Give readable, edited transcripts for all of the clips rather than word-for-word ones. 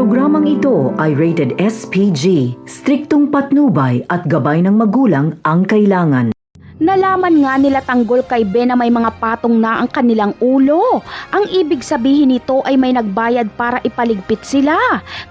Programang ito ay rated SPG, striktong patnubay at gabay ng magulang ang kailangan. Nalaman nga nila Tanggol kay Ben na may mga patong na ang kanilang ulo. Ang ibig sabihin nito ay may nagbayad para ipaligpit sila.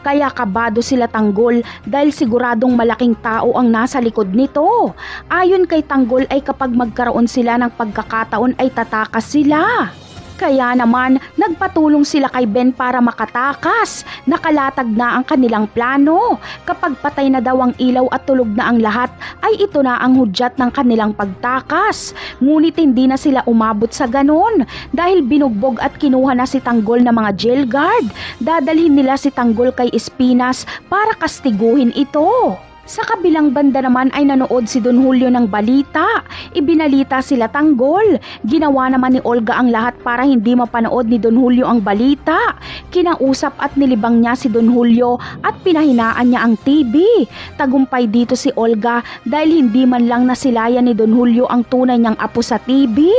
Kaya kabado sila Tanggol dahil siguradong malaking tao ang nasa likod nito. Ayon kay Tanggol ay kapag magkaroon sila ng pagkakataon ay tatakas sila. Kaya naman, nagpatulong sila kay Ben para makatakas. Nakalatag na ang kanilang plano. Kapag patay na daw ang ilaw at tulog na ang lahat, ay ito na ang hudyat ng kanilang pagtakas. Ngunit hindi na sila umabot sa ganon dahil binugbog at kinuha na si Tanggol na mga jail guard. Dadalhin nila si Tanggol kay Espinas para kastiguhin ito. Sa kabilang banda naman ay nanood si Don Julio ng balita. Ibinalita sila Tanggol. Ginawa naman ni Olga ang lahat para hindi mapanood ni Don Julio ang balita. Kinausap at nilibang niya si Don Julio at pinahinaan niya ang TV. Tagumpay dito si Olga dahil hindi man lang nasilayan ni Don Julio ang tunay niyang apo sa TV.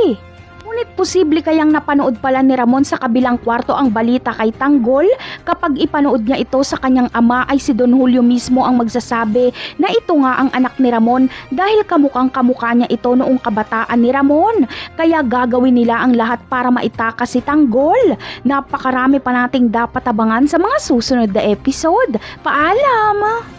Ngunit posible kayang napanood pala ni Ramon sa kabilang kwarto ang balita kay Tanggol. Kapag ipanood niya ito sa kanyang ama ay si Don Julio mismo ang magsasabi na ito nga ang anak ni Ramon dahil kamukhang kamukha niya ito noong kabataan ni Ramon. Kaya gagawin nila ang lahat para maitakas si Tanggol. Napakarami pa nating dapat abangan sa mga susunod na episode. Paalam!